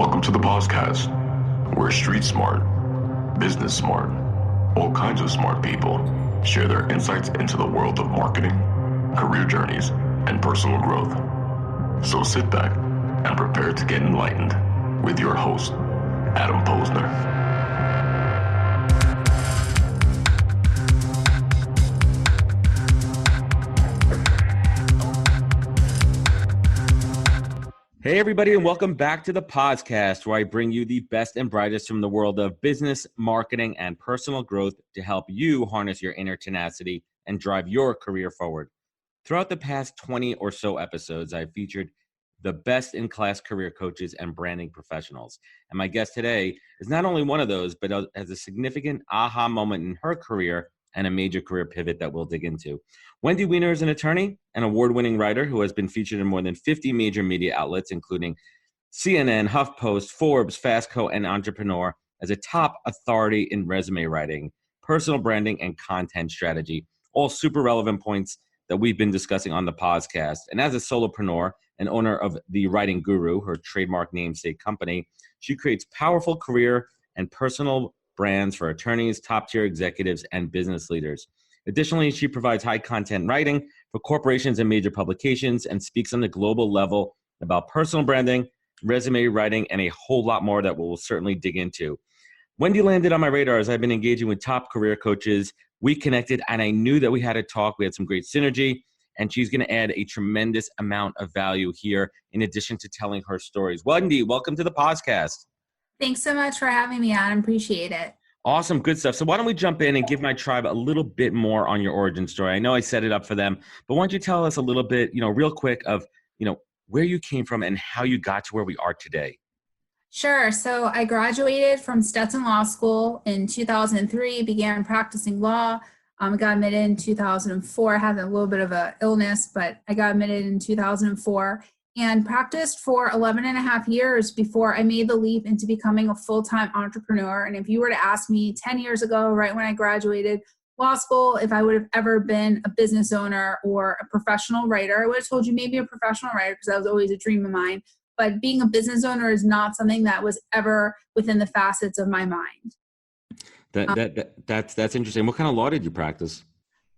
Welcome to the podcast, where street smart, business smart, all kinds of smart people share their insights into the world of marketing, career journeys, and personal growth. So sit back and prepare to get enlightened with your host, Adam Posner. Hey, everybody, and welcome back to the podcast, where I bring you the best and brightest from the world of business, marketing, and personal growth to help you harness your inner tenacity and drive your career forward. Throughout the past 20 or so episodes, I've featured the best in-class career coaches and branding professionals. And my guest today is not only one of those, but has a significant aha moment in her career and a major career pivot that we'll dig into. Wendi Weiner is an attorney and award-winning writer who has been featured in more than 50 major media outlets, including CNN, HuffPost, Forbes, Fastco, and Entrepreneur, as a top authority in resume writing, personal branding, and content strategy. All super relevant points that we've been discussing on the podcast. And as a solopreneur and owner of The Writing Guru, her trademark namesake company, she creates powerful career and personal brands for attorneys, top-tier executives, and business leaders. Additionally, she provides high-content writing for corporations and major publications and speaks on the global level about personal branding, resume writing, and a whole lot more that we'll certainly dig into. Wendi landed on my radar as I've been engaging with top career coaches. We connected, and I knew that we had a talk. We had some great synergy, and she's going to add a tremendous amount of value here in addition to telling her stories. Wendi, welcome to the podcast. Thanks so much for having me on. Appreciate it. Awesome. Good stuff. So why don't we jump in and give my tribe a little bit more on your origin story? I know I set it up for them, but why don't you tell us a little bit, real quick of, where you came from and how you got to where we are today? Sure. So I graduated from Stetson Law School in 2003, began practicing law. Got admitted in 2004. I had a little bit of an illness, but I got admitted in 2004. And practiced for 11 and a half years before I made the leap into becoming a full-time entrepreneur. And if you were to ask me 10 years ago, right when I graduated law school, if I would have ever been a business owner or a professional writer, I would have told you maybe a professional writer because that was always a dream of mine. But being a business owner is not something that was ever within the facets of my mind. That's interesting. What kind of law did you practice?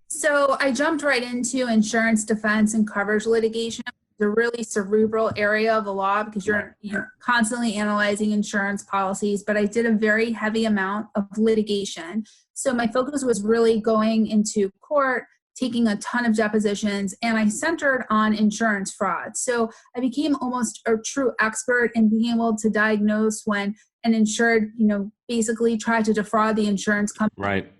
So I jumped right into insurance defense and coverage litigation. The really cerebral area of the law because you're constantly analyzing insurance policies, but I did a very heavy amount of litigation. So my focus was really going into court, taking a ton of depositions, and I centered on insurance fraud. So I became almost a true expert in being able to diagnose when an insured, basically tried to defraud the insurance company. Right.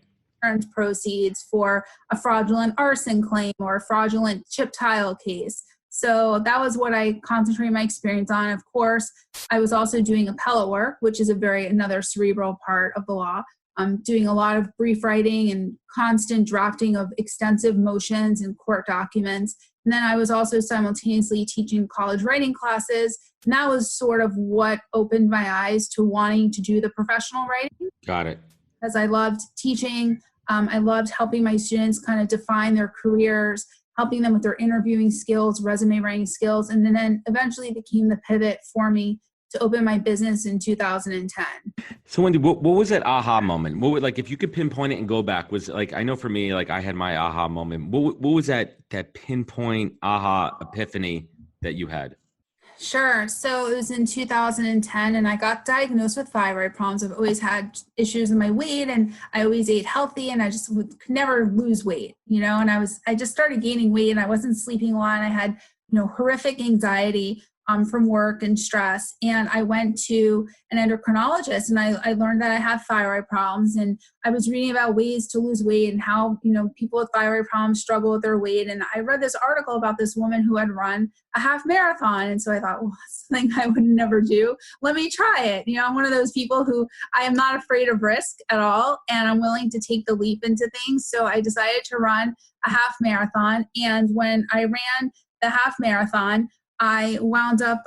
Insurance proceeds for a fraudulent arson claim or a fraudulent chip tile case. So that was what I concentrated my experience on. Of course, I was also doing appellate work, which is another cerebral part of the law. I'm doing a lot of brief writing and constant drafting of extensive motions and court documents. And then I was also simultaneously teaching college writing classes. And that was sort of what opened my eyes to wanting to do the professional writing. Got it. Because I loved teaching. I loved helping my students kind of define their careers, helping them with their interviewing skills, resume writing skills, and then eventually became the pivot for me to open my business in 2010. So Wendi, what was that aha moment? If you could pinpoint it and go back, I know for me, I had my aha moment. What was that pinpoint aha epiphany that you had? Sure. So it was in 2010 and I got diagnosed with thyroid problems. I've always had issues in my weight and I always ate healthy and I just could never lose weight, and I just started gaining weight and I wasn't sleeping a lot and I had, horrific anxiety from work and stress. And I went to an endocrinologist and I learned that I have thyroid problems and I was reading about ways to lose weight and how, people with thyroid problems struggle with their weight. And I read this article about this woman who had run a half marathon. And so I thought, well, that's something I would never do. Let me try it. I'm one of those people who I am not afraid of risk at all. And I'm willing to take the leap into things. So I decided to run a half marathon. And when I ran the half marathon, I wound up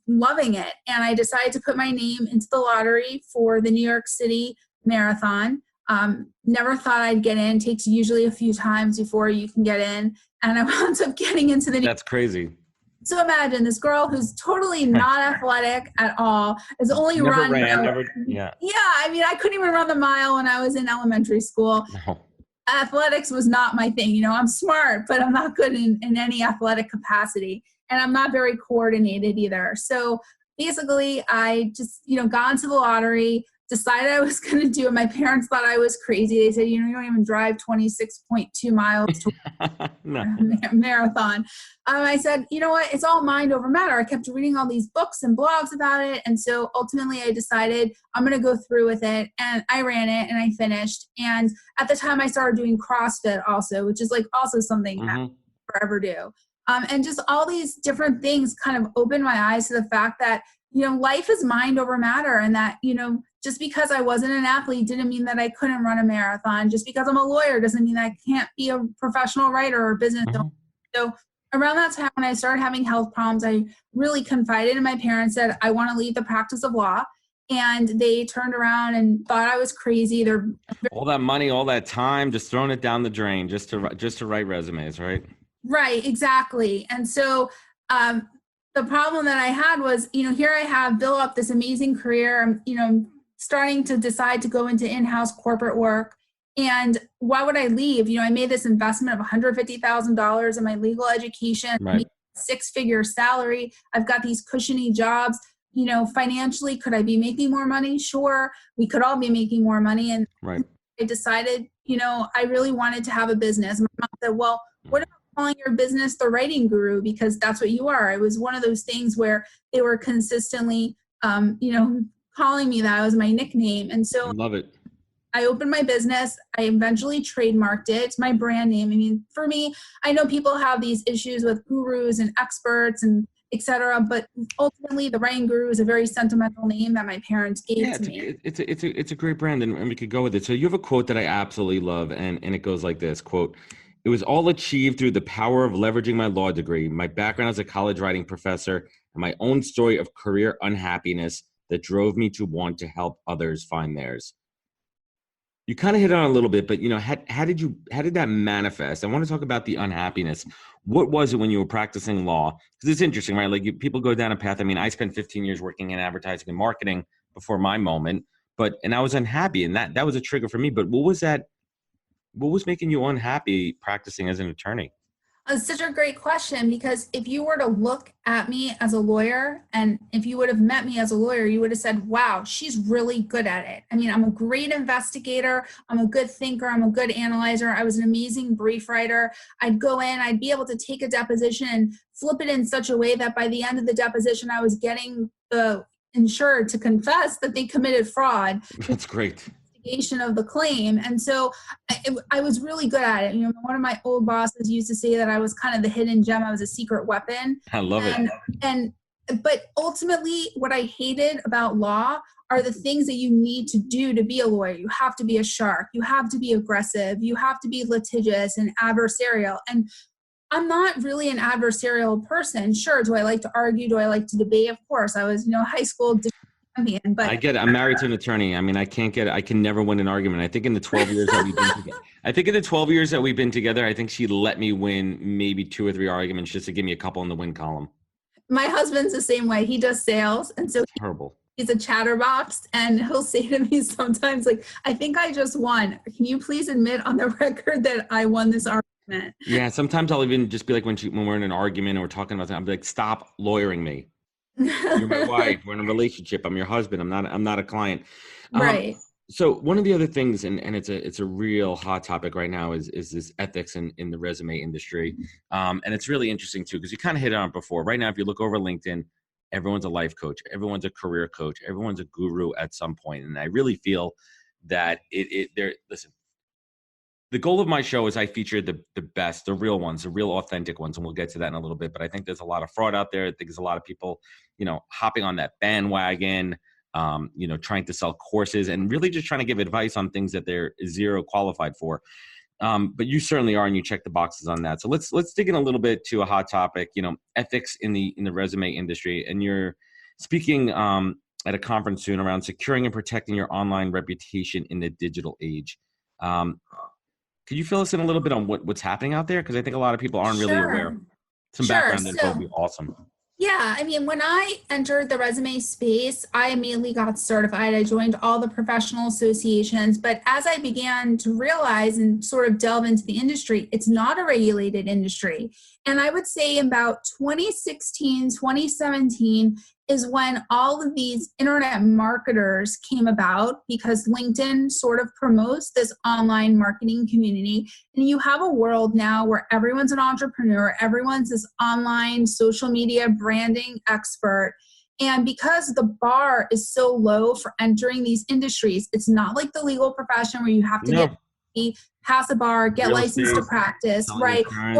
loving it. And I decided to put my name into the lottery for the New York City Marathon. Never thought I'd get in. Takes usually a few times before you can get in. And I wound up getting into the... That's crazy. So imagine this girl who's totally not athletic at all is only Never run. ran, never, yeah. Yeah, I mean, I couldn't even run the mile when I was in elementary school. No. Athletics was not my thing. I'm smart, but I'm not good in any athletic capacity. And I'm not very coordinated either. So basically, I just, got into the lottery, decided I was going to do it. My parents thought I was crazy. They said, you don't even drive 26.2 miles to No. a marathon. I said, you know what? It's all mind over matter. I kept reading all these books and blogs about it. And so ultimately I decided I'm going to go through with it. And I ran it and I finished. And at the time I started doing CrossFit also, which is like also something that I'll forever do. And just all these different things kind of opened my eyes to the fact that, life is mind over matter, and that, just because I wasn't an athlete didn't mean that I couldn't run a marathon. Just because I'm a lawyer doesn't mean that I can't be a professional writer or business owner. So around that time when I started having health problems, I really confided in my parents that I want to leave the practice of law. And they turned around and thought I was crazy. All that money, all that time, just throwing it down the drain just to write resumes, right? Right, exactly. And so the problem that I had was, here I have built up this amazing career. I'm, starting to decide to go into in-house corporate work. And why would I leave? I made this investment of $150,000 in my legal education, right. Six-figure salary. I've got these cushiony jobs. Financially, could I be making more money? Sure. We could all be making more money. And right. I decided, I really wanted to have a business. My mom said, well, what about calling your business the writing guru? Because that's what you are. It was one of those things where they were consistently, calling me that. Was my nickname. And so love it. I opened my business. I eventually trademarked it. It's my brand name. I mean, for me, I know people have these issues with gurus and experts and et cetera, but ultimately the writing guru is a very sentimental name that my parents gave to me. It's a great brand, and we could go with it. So you have a quote that I absolutely love, and it goes like this, quote, "It was all achieved through the power of leveraging my law degree, my background as a college writing professor, and my own story of career unhappiness that drove me to want to help others find theirs." You kind of hit on a little bit, but how did that manifest? I want to talk about the unhappiness. What was it when you were practicing law? Because it's interesting, right? Like people go down a path. I mean, I spent 15 years working in advertising and marketing before my moment, and I was unhappy, and that was a trigger for me. But what was that? What was making you unhappy practicing as an attorney? It's such a great question, because if you were to look at me as a lawyer, and if you would have met me as a lawyer, you would have said, wow, she's really good at it. I mean, I'm a great investigator. I'm a good thinker. I'm a good analyzer. I was an amazing brief writer. I'd go in, I'd be able to take a deposition and flip it in such a way that by the end of the deposition, I was getting the insured to confess that they committed fraud. That's great. Of the claim. And so I was really good at it. One of my old bosses used to say that I was kind of the hidden gem. I was a secret weapon. I love it. But ultimately what I hated about law are the things that you need to do to be a lawyer. You have to be a shark. You have to be aggressive. You have to be litigious and adversarial. And I'm not really an adversarial person. Sure. Do I like to argue? Do I like to debate? Of course. I was, high school champion, but I get it. I'm married to an attorney. I mean, I can never win an argument. I think in the 12 years that we've been together, I think she let me win maybe 2 or 3 arguments just to give me a couple in the win column. My husband's the same way. He does sales. And so he's a chatterbox, and he'll say to me sometimes, like, I think I just won. Can you please admit on the record that I won this argument? Yeah. Sometimes I'll even just be like, when we're in an argument and we're talking about something, I'm like, stop lawyering me. You're my wife. We're in a relationship. I'm your husband. I'm not a client. Right. So one of the other things, and it's a real hot topic right now, is this ethics in the resume industry. And it's really interesting too, because you kind of hit on it before. Right now, if you look over LinkedIn, everyone's a life coach, everyone's a career coach, everyone's a guru at some point. And I really feel that listen, the goal of my show is I feature the best, the real ones, the real authentic ones. And we'll get to that in a little bit. But I think there's a lot of fraud out there. I think there's a lot of people, hopping on that bandwagon, trying to sell courses and really just trying to give advice on things that they're zero qualified for. But you certainly are, and you check the boxes on that. So let's dig in a little bit to a hot topic, ethics in the resume industry. And you're speaking at a conference soon around securing and protecting your online reputation in the digital age. Could you fill us in a little bit on what's happening out there? Because I think a lot of people aren't really aware. Some Sure. background info So, would be awesome. yeah, I mean, when I entered the resume space, I immediately got certified. I joined all the professional associations. But as I began to realize and sort of delve into the industry, it's not a regulated industry. And I would say about 2016, 2017 is when all of these internet marketers came about because LinkedIn sort of promotes this online marketing community. And you have a world now where everyone's an entrepreneur, everyone's this online social media branding expert. And because the bar is so low for entering these industries, it's not like the legal profession where you have to pass a bar, get Real licensed estate, to practice, selling right? insurance.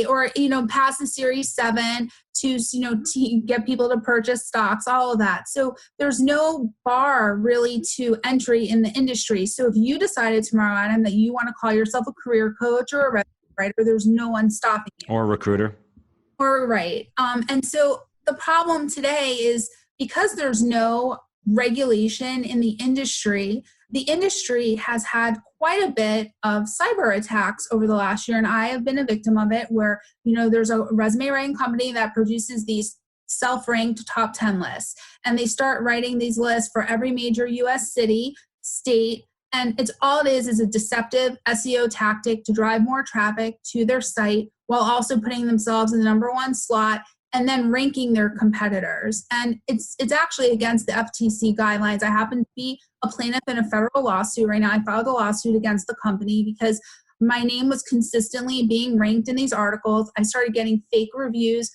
Or pass the Series 7 to to get people to purchase stocks, all of that. So there's no bar really to entry in the industry. So if you decided tomorrow, Adam, that you want to call yourself a career coach or a resume writer, there's no one stopping you. Or a recruiter. Or right. And so the problem today is because there's no regulation in the industry has had quite a bit of cyber attacks over the last year. And I have been a victim of it where, there's a resume writing company that produces these self-ranked top 10 lists. And they start writing these lists for every major US city, state, and all it is a deceptive SEO tactic to drive more traffic to their site while also putting themselves in the number one slot and then ranking their competitors. And it's actually against the FTC guidelines. I happen to be a plaintiff in a federal lawsuit right now. I filed a lawsuit against the company because my name was consistently being ranked in these articles. I started getting fake reviews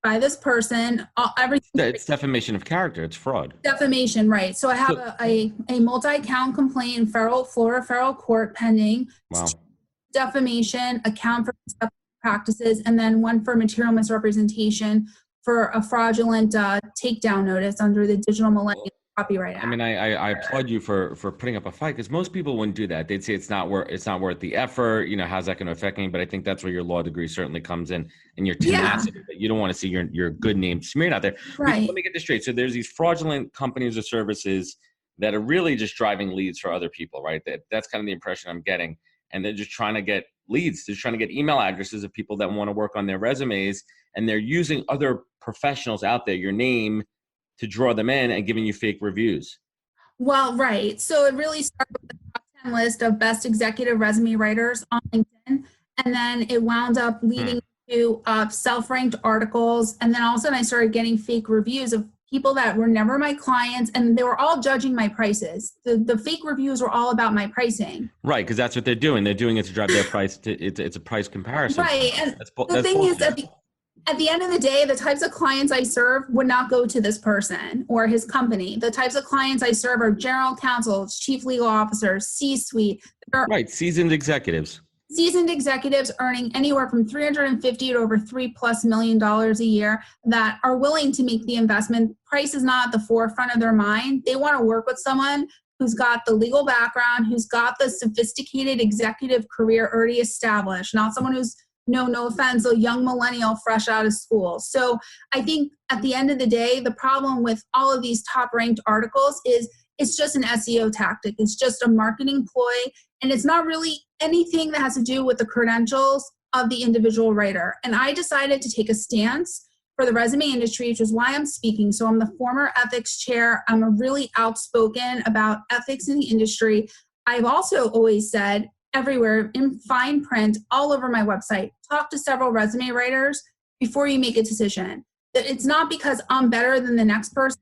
by this person. Everything. It's defamation of character. It's fraud. Defamation, right. So I have a multi-count complaint in Florida federal court pending. Wow. Defamation, account for practices, and then one for material misrepresentation for a fraudulent takedown notice under the Digital Millennium Copyright Act. I mean, I applaud you for putting up a fight because most people wouldn't do that. They'd say it's not worth the effort. How's that going to affect me? But I think that's where your law degree certainly comes in, and your tenacity. That you don't want to see your good name smeared out there. Right. Let me get this straight. So there's these fraudulent companies or services that are really just driving leads for other people, right? That's kind of the impression I'm getting. And they're just trying to get leads. They're trying to get email addresses of people that want to work on their resumes. And they're using other professionals out there, your name, to draw them in and giving you fake reviews. Well, right. So it really started with the top 10 list of best executive resume writers on LinkedIn. And then it wound up leading to self-ranked articles. And then all of a sudden I started getting fake reviews of people that were never my clients, and they were all judging my prices. The fake reviews were all about my pricing. Right, because that's what they're doing. They're doing it to drive their price. It's a price comparison. Right, and the thing is, at the end of the day, the types of clients I serve would not go to this person or his company. The types of clients I serve are general counsels, chief legal officers, C-suite. Right, seasoned executives. Seasoned executives earning anywhere from $350 to over $3+ million a year that are willing to make the investment. Price is not at the forefront of their mind. They want to work with someone who's got the legal background, who's got the sophisticated executive career already established, not someone who's, no offense, a young millennial fresh out of school. So I think at the end of the day, the problem with all of these top ranked articles is it's just an SEO tactic. It's just a marketing ploy. And it's not really anything that has to do with the credentials of the individual writer. And I decided to take a stance for the resume industry, which is why I'm speaking. So I'm the former ethics chair. I'm a really outspoken about ethics in the industry. I've also always said everywhere in fine print, all over my website, talk to several resume writers before you make a decision. That it's not because I'm better than the next person.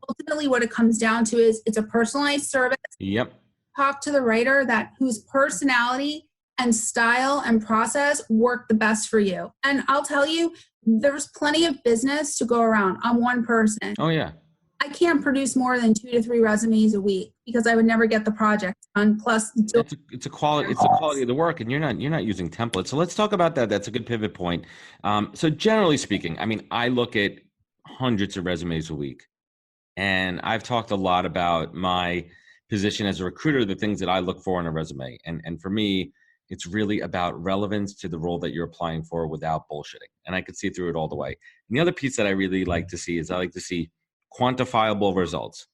Ultimately, what it comes down to is it's a personalized service. Yep. Talk to the writer whose personality and style and process work the best for you. And I'll tell you, there's plenty of business to go around. I'm one person. Oh, yeah. I can't produce more than 2 to 3 resumes a week because I would never get the project done. Plus, it's a quality of the work, and you're not using templates. So let's talk about that. That's a good pivot point. So generally speaking, I mean, I look at hundreds of resumes a week, and I've talked a lot about my position as a recruiter, the things that I look for in a resume. And for me, it's really about relevance to the role that you're applying for without bullshitting. And I could see through it all the way. And the other piece that I really like to see is I like to see quantifiable results.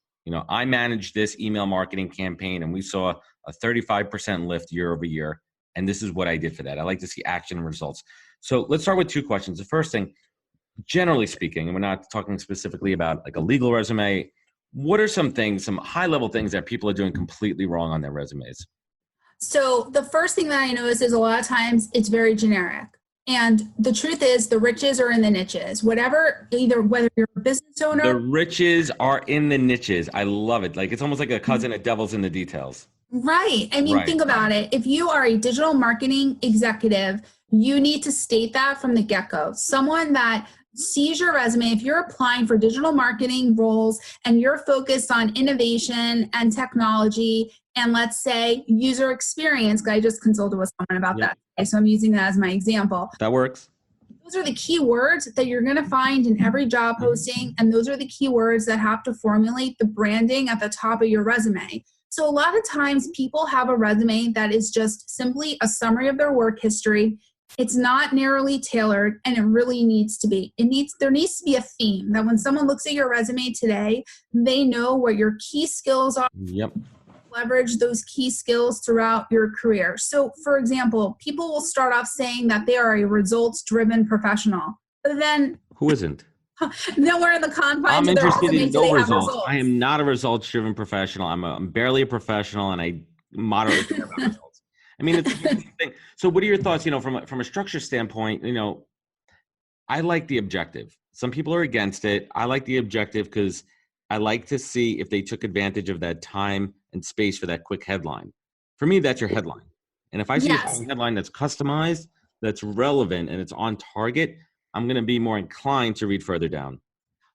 I managed this email marketing campaign and we saw a 35% lift year over year. And this is what I did for that. I like to see action results. So let's start with two questions. The first thing, generally speaking, and we're not talking specifically about like a legal resume, what are some things, some high level things that people are doing completely wrong on their resumes? So the first thing that I notice is a lot of times it's very generic. And the truth is the riches are in the niches. Whether you're a business owner. The riches are in the niches. I love it. Like it's almost like a cousin of devil's in the details. Right. I mean, think about it. If you are a digital marketing executive, you need to state that from the get-go. Someone that sees your resume, if you're applying for digital marketing roles and you're focused on innovation and technology and let's say user experience, I just consulted with someone about that. Okay, so I'm using that as my example. That works. Those are the keywords that you're going to find in every job posting. And those are the keywords that have to formulate the branding at the top of your resume. So a lot of times people have a resume that is just simply a summary of their work history. It's not narrowly tailored, and it really needs to be. There needs to be a theme that when someone looks at your resume today, they know what your key skills are. Yep. Leverage those key skills throughout your career. So, for example, people will start off saying that they are a results-driven professional, but then who isn't? Nowhere in the confines I'm of their interested resume in no results. results. I am not a results-driven professional. I'm barely a professional, and I moderately care about results. I mean, it's a thing. So what are your thoughts, from a structure standpoint, I like the objective. Some people are against it. I like the objective because I like to see if they took advantage of that time and space for that quick headline. For me, that's your headline. And if I see a headline that's customized, that's relevant, and it's on target, I'm going to be more inclined to read further down.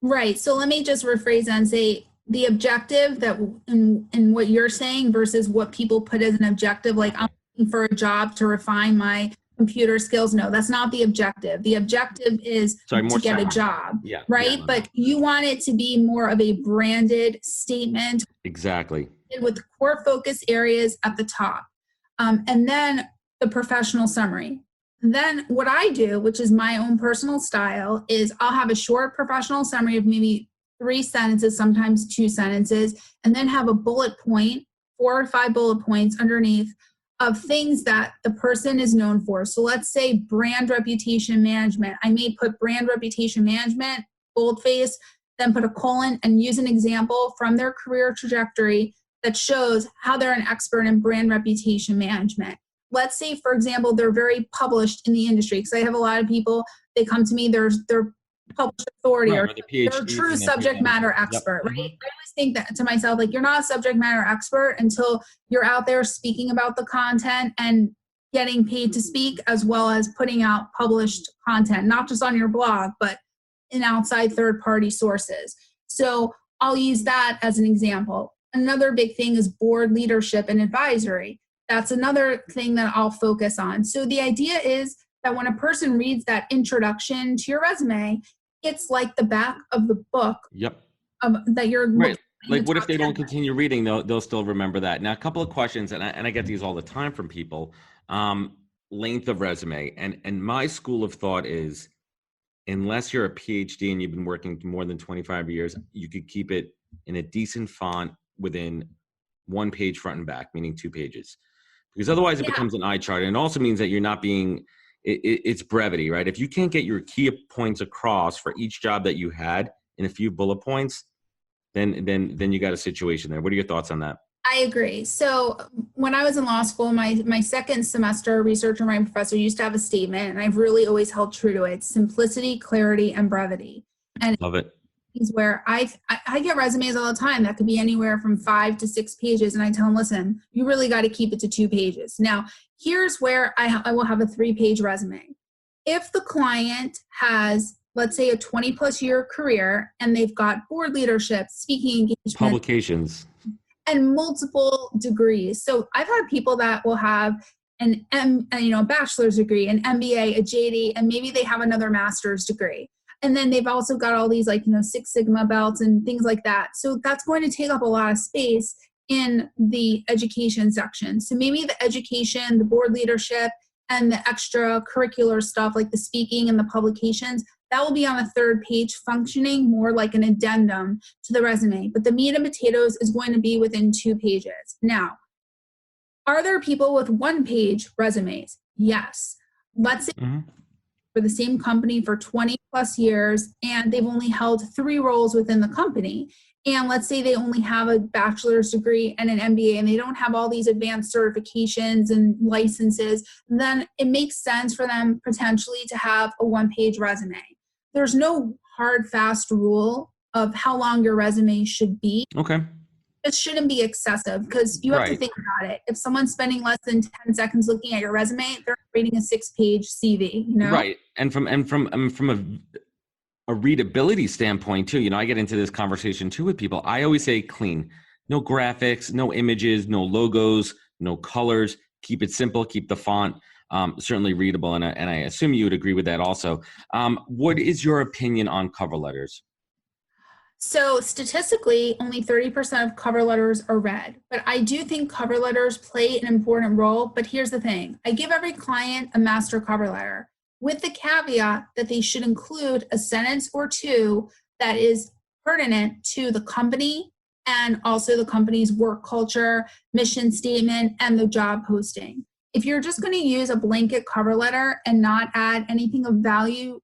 Right. So let me just rephrase and say the objective that in what you're saying versus what people put as an objective, like I'm looking for a job to refine my computer skills. No, that's not the objective. The objective is to get a job, right? But you want it to be more of a branded statement. Exactly. With core focus areas at the top. And then the professional summary. Then what I do, which is my own personal style, is I'll have a short professional summary of maybe 3 sentences, sometimes 2 sentences, and then have a bullet point, 4 or 5 bullet points underneath of things that the person is known for. So let's say brand reputation management. I may put brand reputation management, boldface, then put a colon and use an example from their career trajectory that shows how they're an expert in brand reputation management. Let's say, for example, they're very published in the industry, because I have a lot of people, they come to me, they're published authority, or they're a true subject matter expert, right? I always think that to myself, like, you're not a subject matter expert until you're out there speaking about the content and getting paid to speak, as well as putting out published content, not just on your blog, but in outside third-party sources. So I'll use that as an example. Another big thing is board leadership and advisory. That's another thing that I'll focus on. So the idea is that when a person reads that introduction to your resume, it's like the back of the book. Yep. That you're right. Like, what if they don't continue reading? They'll still remember that. Now, a couple of questions, and I get these all the time from people. Length of resume, and my school of thought is, unless you're a PhD and you've been working more than 25 years, you could keep it in a decent font within 1 page front and back, meaning 2 pages. Because otherwise it becomes an eye chart. And it also means that you're not being, it's brevity, right? If you can't get your key points across for each job that you had in a few bullet points, then you got a situation there. What are your thoughts on that? I agree. So when I was in law school, my second semester researcher, my professor used to have a statement, and I've really always held true to it: simplicity, clarity, and brevity. And love it. Is where I get resumes all the time that could be anywhere from 5 to 6 pages, and I tell them, listen, you really got to keep it to 2 pages. Now, here's where I will have a 3-page resume. If the client has, let's say, a 20-plus year career, and they've got board leadership, speaking engagement, publications, and multiple degrees. So I've had people that will have a bachelor's degree, an MBA, a JD, and maybe they have another master's degree. And then they've also got all these 6 Sigma belts and things like that. So that's going to take up a lot of space in the education section. So maybe the education, the board leadership, and the extracurricular stuff like the speaking and the publications, that will be on the 3rd page, functioning more like an addendum to the resume. But the meat and potatoes is going to be within 2 pages. Now, are there people with 1-page resumes? Yes. Let's say for the same company for 20 plus years, and they've only held 3 roles within the company. And let's say they only have a bachelor's degree and an MBA, and they don't have all these advanced certifications and licenses, then it makes sense for them potentially to have a 1-page resume. There's no hard, fast rule of how long your resume should be. Okay. It shouldn't be excessive, because you have to think about it. If someone's spending less than 10 seconds looking at your resume, they're reading a 6-page CV, you know? Right. And from a readability standpoint too, I get into this conversation too with people. I always say clean, no graphics, no images, no logos, no colors, keep it simple, keep the font certainly readable. And I assume you would agree with that also. What is your opinion on cover letters? So statistically, only 30% of cover letters are read, but I do think cover letters play an important role. But here's the thing. I give every client a master cover letter with the caveat that they should include a sentence or 2 that is pertinent to the company and also the company's work culture, mission statement, and the job posting. If you're just going to use a blanket cover letter and not add anything of value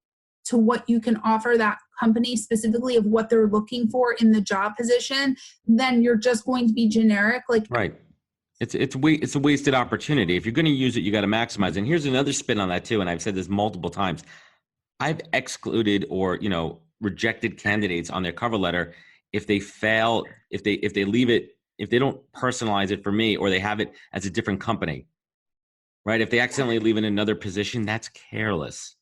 to what you can offer that company specifically of what they're looking for in the job position, then you're just going to be generic. Right. It's a wasted opportunity. If you're going to use it, you got to maximize. And here's another spin on that too. And I've said this multiple times. I've excluded or, rejected candidates on their cover letter if they fail, if they leave it, if they don't personalize it for me, or they have it as a different company, right? If they accidentally leave it in another position, that's careless.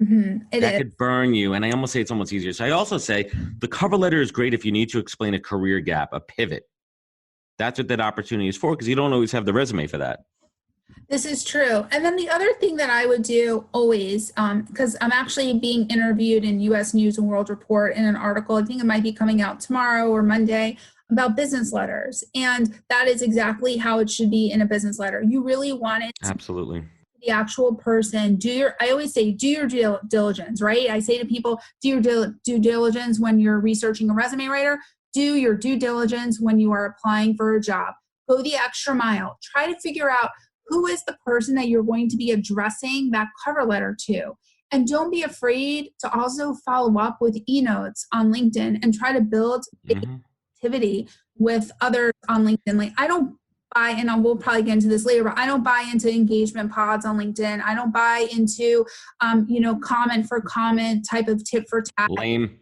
Mm-hmm. That could burn you. And I almost say it's almost easier. So I also say the cover letter is great if you need to explain a career gap, a pivot. That's what that opportunity is for, because you don't always have the resume for that. This is true. And then the other thing that I would do always, because I'm actually being interviewed in U.S. News and World Report in an article, I think it might be coming out tomorrow or Monday, about business letters. And that is exactly how it should be in a business letter. You really want it to Absolutely. the actual person. I always say, do your due diligence, right? I say to people, do your due diligence when you're researching a resume writer. Do your due diligence when you are applying for a job. Go the extra mile. Try to figure out who is the person that you're going to be addressing that cover letter to. And don't be afraid to also follow up with e-notes on LinkedIn and try to build activity with others on LinkedIn. Like, I don't buy, and we'll probably get into this later, but I don't buy into engagement pods on LinkedIn. I don't buy into, comment for comment type of tip for tag. Lame.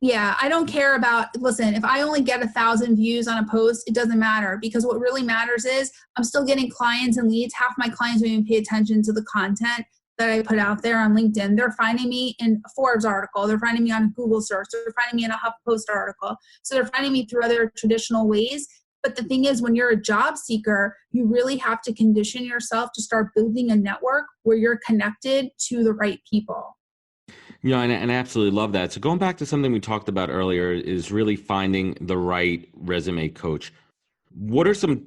Yeah, I don't care about, listen, if I only get 1,000 views on a post, it doesn't matter, because what really matters is I'm still getting clients and leads. Half my clients don't even pay attention to the content that I put out there on LinkedIn. They're finding me in a Forbes article. They're finding me on a Google search. They're finding me in a HuffPost article. So they're finding me through other traditional ways. But the thing is, when you're a job seeker, you really have to condition yourself to start building a network where you're connected to the right people. And I absolutely love that. So going back to something we talked about earlier is really finding the right resume coach. What are some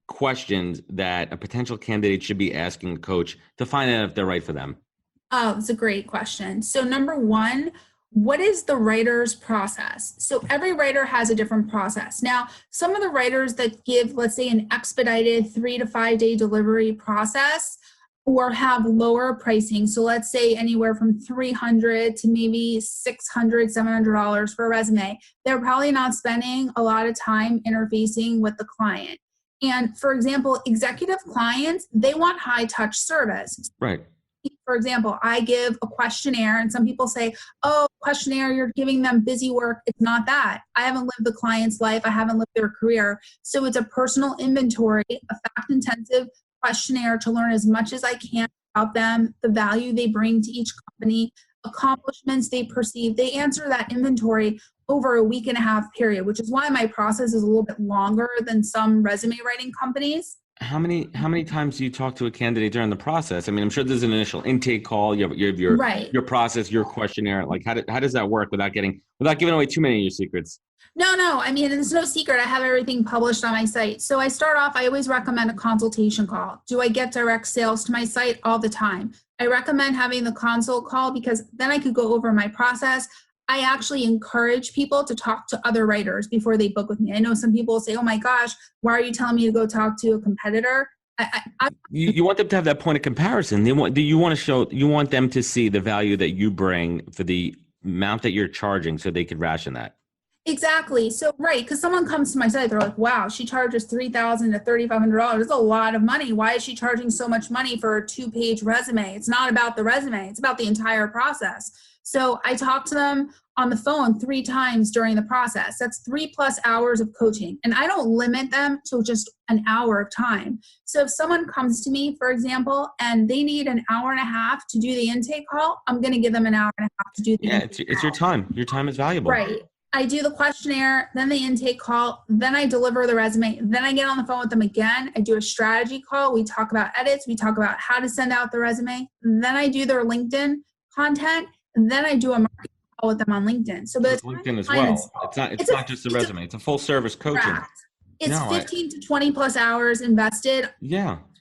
questions that a potential candidate should be asking the coach to find out if they're right for them? Oh, it's a great question. So number 1, what is the writer's process? So every writer has a different process. Now, some of the writers that give, let's say, an expedited 3 to 5 day delivery process or have lower pricing. So let's say anywhere from $300 to maybe $600, $700 for a resume. They're probably not spending a lot of time interfacing with the client. And for example, executive clients, they want high touch service. Right. For example, I give a questionnaire and some people say, oh, questionnaire, you're giving them busy work. It's not that. I haven't lived the client's life. I haven't lived their career. So it's a personal inventory, a fact intensive questionnaire to learn as much as I can about them, the value they bring to each company, accomplishments they perceive. They answer that inventory over a 1.5 week period, which is why my process is a little bit longer than some resume writing companies. How many times do you talk to a candidate during the process? I mean, I'm sure there's an initial intake call. You have your process, your questionnaire. Like, how does that work without giving away too many of your secrets? No. I mean, it's no secret. I have everything published on my site. So I start off, I always recommend a consultation call. Do I get direct sales to my site? All the time. I recommend having the consult call because then I could go over my process. I actually encourage people to talk to other writers before they book with me. I know some people say, oh my gosh, why are you telling me to go talk to a competitor? You want them to have that point of comparison. You want them to see the value that you bring for the amount that you're charging so they could ration that. Exactly. So, right, because someone comes to my site, they're like, wow, she charges $3,000 to $3,500. It's a lot of money. Why is she charging so much money for a 2-page resume? It's not about the resume. It's about the entire process. So I talk to them on the phone 3 times during the process. That's 3+ hours of coaching. And I don't limit them to just an hour of time. So if someone comes to me, for example, and they need an hour and a half to do the intake call, I'm going to give them an hour and a half to do the intake it's your time. Your time is valuable. Right. I do the questionnaire, then the intake call, then I deliver the resume, then I get on the phone with them again. I do a strategy call. We talk about edits. We talk about how to send out the resume. Then I do their LinkedIn content. And then I do a marketing call with them on LinkedIn. So it's LinkedIn as well. It's not just the resume. It's a full service coaching. Correct. It's 15 to 20+ hours invested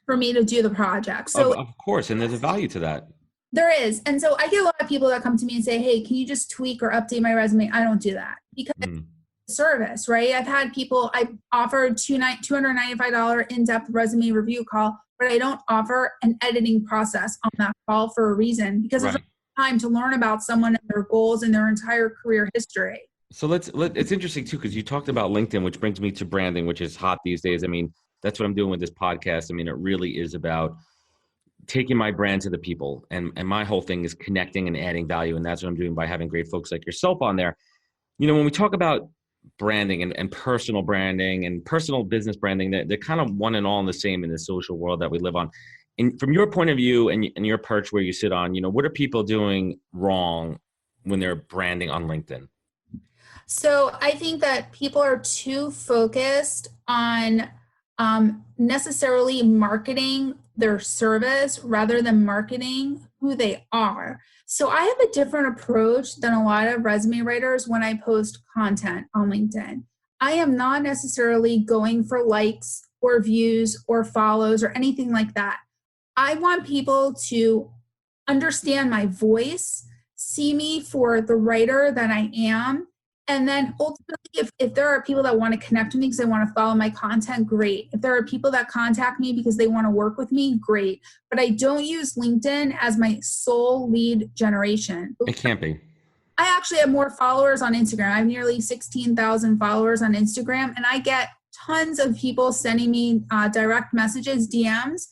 for me to do the project. So of course, and there's a value to that. There is. And so I get a lot of people that come to me and say, hey, can you just tweak or update my resume? I don't do that because it's service, right? I've had people, I offered $295 in-depth resume review call, but I don't offer an editing process on that call for a reason, because there's time to learn about someone and their goals and their entire career history. So it's interesting too, because you talked about LinkedIn, which brings me to branding, which is hot these days. I mean, that's what I'm doing with this podcast. I mean, it really is about taking my brand to the people. And my whole thing is connecting and adding value. And that's what I'm doing by having great folks like yourself on there. You know, when we talk about branding and personal branding and personal business branding, they're kind of one and all in the same in the social world that we live on. And from your point of view and your perch where you sit on, you know, what are people doing wrong when they're branding on LinkedIn? So I think that people are too focused on necessarily marketing their service rather than marketing who they are. So I have a different approach than a lot of resume writers when I post content on LinkedIn. I am not necessarily going for likes or views or follows or anything like that. I want people to understand my voice, see me for the writer that I am. And then ultimately, if there are people that want to connect with me because they want to follow my content, great. If there are people that contact me because they want to work with me, great. But I don't use LinkedIn as my sole lead generation. It can't be. I actually have more followers on Instagram. I have nearly 16,000 followers on Instagram, and I get tons of people sending me direct messages, DMs,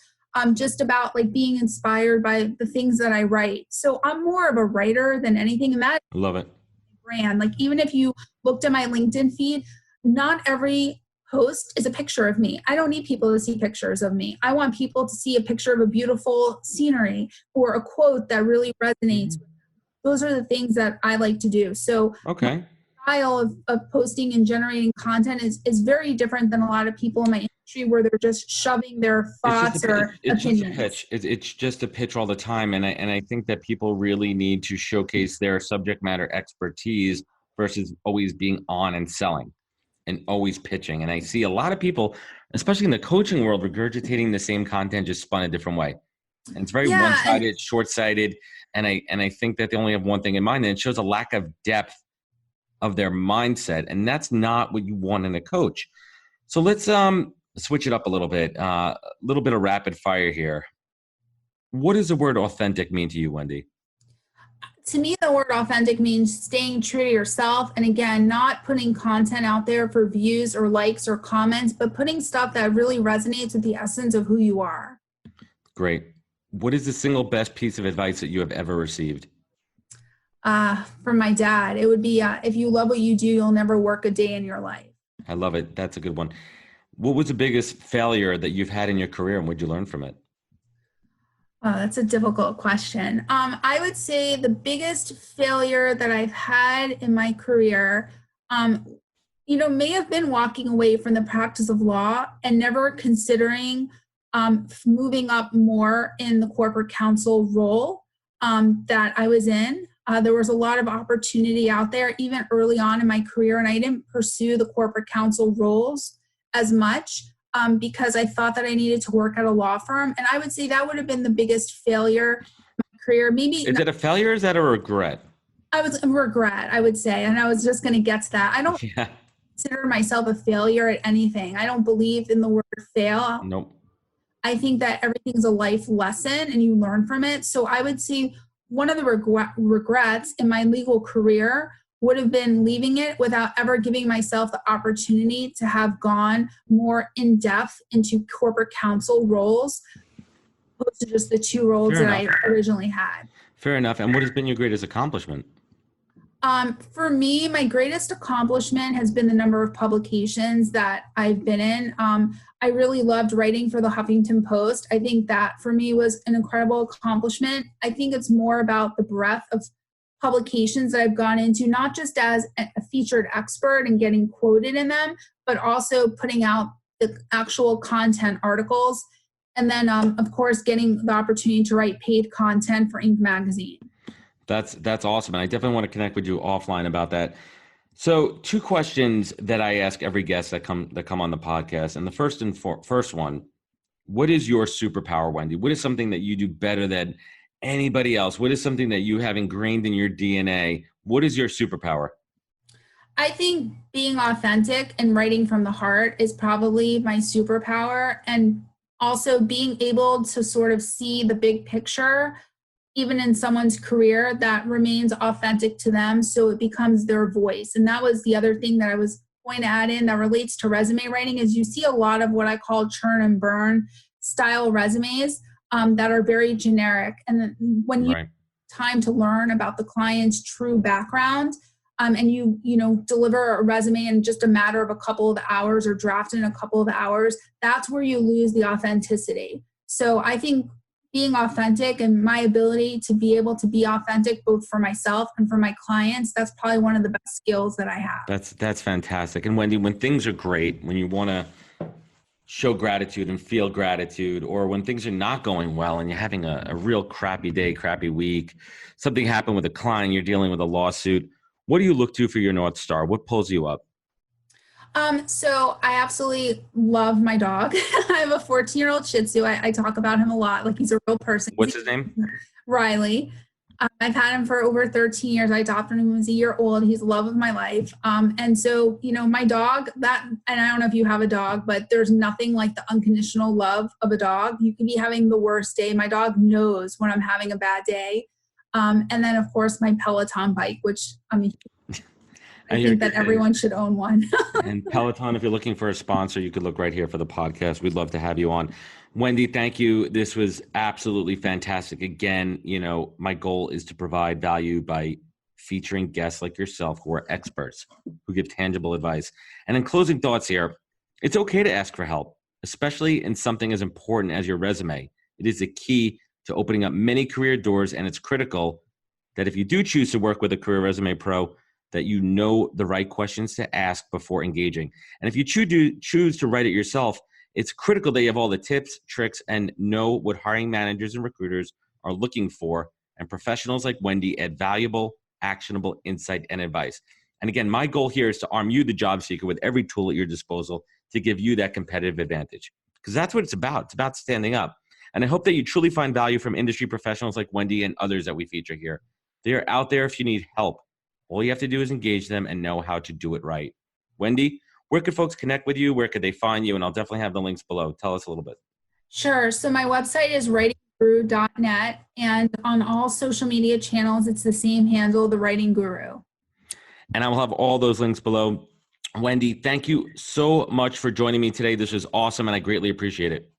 just about like being inspired by the things that I write. So I'm more of a writer than anything, and that I love it. Brand. Like even if you looked at my LinkedIn feed, not every post is a picture of me. I don't need people to see pictures of me. I want people to see a picture of a beautiful scenery or a quote that really resonates. Those are the things that I like to do. So my style of posting and generating content is very different than a lot of people in my industry where they're just shoving their thoughts or opinions. It's just a pitch all the time. And I think that people really need to showcase their subject matter expertise versus always being on and selling and always pitching. And I see a lot of people, especially in the coaching world, regurgitating the same content, just spun a different way. And it's very one-sided, short-sighted. And I think that they only have one thing in mind, and it shows a lack of depth of their mindset. And that's not what you want in a coach. So let's switch it up a little bit of rapid fire here. What does the word authentic mean to you, Wendi? To me, the word authentic means staying true to yourself. And again, not putting content out there for views or likes or comments, but putting stuff that really resonates with the essence of who you are. Great. What is the single best piece of advice that you have ever received? From my dad, it would be, if you love what you do, you'll never work a day in your life. I love it. That's a good one. What was the biggest failure that you've had in your career, and what did you learn from it? Oh, that's a difficult question. I would say the biggest failure that I've had in my career, may have been walking away from the practice of law and never considering moving up more in the corporate counsel role that I was in. There was a lot of opportunity out there, even early on in my career, and I didn't pursue the corporate counsel roles as much because I thought that I needed to work at a law firm. And I would say that would have been the biggest failure in my career. Maybe is it a failure or is that a regret? I was a regret, I would say. And I was just going to get to that. I don't consider myself a failure at anything. I don't believe in the word fail. Nope. I think that everything's a life lesson and you learn from it. So I would say one of the regrets in my legal career would have been leaving it without ever giving myself the opportunity to have gone more in depth into corporate counsel roles, opposed to just the 2 roles that I originally had. Fair enough. And what has been your greatest accomplishment? For me, my greatest accomplishment has been the number of publications that I've been in. I really loved writing for the Huffington Post. I think that for me was an incredible accomplishment. I think it's more about the breadth of publications that I've gone into, not just as a featured expert and getting quoted in them, but also putting out the actual content articles. And then, of course, getting the opportunity to write paid content for Inc. magazine. That's awesome. And I definitely want to connect with you offline about that. So 2 questions that I ask every guest that come on the podcast. And the first one, what is your superpower, Wendi? What is something that you do better than anybody else? What is something that you have ingrained in your DNA? What is your superpower? I think being authentic and writing from the heart is probably my superpower. And also being able to sort of see the big picture, even in someone's career, that remains authentic to them, so it becomes their voice. And that was the other thing that I was going to add in that relates to resume writing, is you see a lot of what I call churn and burn style resumes that are very generic. And when you have time to learn about the client's true background, and you deliver a resume in just a matter of a couple of hours or draft in a couple of hours, that's where you lose the authenticity. So I think being authentic and my ability to be able to be authentic both for myself and for my clients, that's probably one of the best skills that I have. That's fantastic. And Wendi, when things are great, when you want to show gratitude and feel gratitude, or when things are not going well and you're having a real crappy day, crappy week, something happened with a client, you're dealing with a lawsuit, what do you look to for your North Star? What pulls you up? So I absolutely love my dog. I have a 14-year-old Shih Tzu. I talk about him a lot, like he's a real person. What's his name? Riley. I've had him for over 13 years. I adopted him when he was a year old. He's the love of my life. And so, my dog, and I don't know if you have a dog, but there's nothing like the unconditional love of a dog. You can be having the worst day. My dog knows when I'm having a bad day. And then, of course, my Peloton bike, which, I think that everyone should own one. And Peloton, if you're looking for a sponsor, you could look right here for the podcast. We'd love to have you on. Wendi, thank you. This was absolutely fantastic. Again, my goal is to provide value by featuring guests like yourself who are experts, who give tangible advice. And in closing thoughts here, it's okay to ask for help, especially in something as important as your resume. It is a key to opening up many career doors, and it's critical that if you do choose to work with a career resume pro, that you know the right questions to ask before engaging. And if you choose to write it yourself, it's critical that you have all the tips, tricks, and know what hiring managers and recruiters are looking for. And professionals like Wendi add valuable, actionable insight and advice. And again, my goal here is to arm you, the job seeker, with every tool at your disposal to give you that competitive advantage. Because that's what it's about. It's about standing up. And I hope that you truly find value from industry professionals like Wendi and others that we feature here. They are out there if you need help. All you have to do is engage them and know how to do it right. Wendi, where could folks connect with you? Where could they find you? And I'll definitely have the links below. Tell us a little bit. Sure. So my website is writingguru.net, and on all social media channels, it's the same handle, The Writing Guru. And I will have all those links below. Wendi, thank you so much for joining me today. This was awesome, and I greatly appreciate it.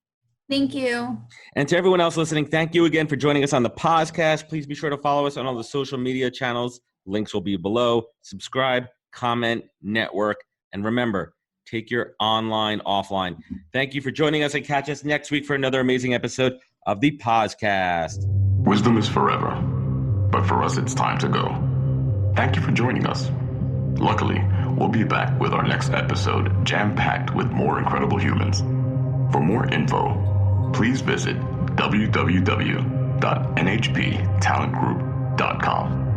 Thank you. And to everyone else listening, thank you again for joining us on the podcast. Please be sure to follow us on all the social media channels. Links will be below. Subscribe, comment, network, and remember, take your online offline. Thank you for joining us, and catch us next week for another amazing episode of the Podcast. Wisdom is forever, but for us, it's time to go. Thank you for joining us. Luckily, we'll be back with our next episode jam-packed with more incredible humans. For more info, please visit www.nhptalentgroup.com.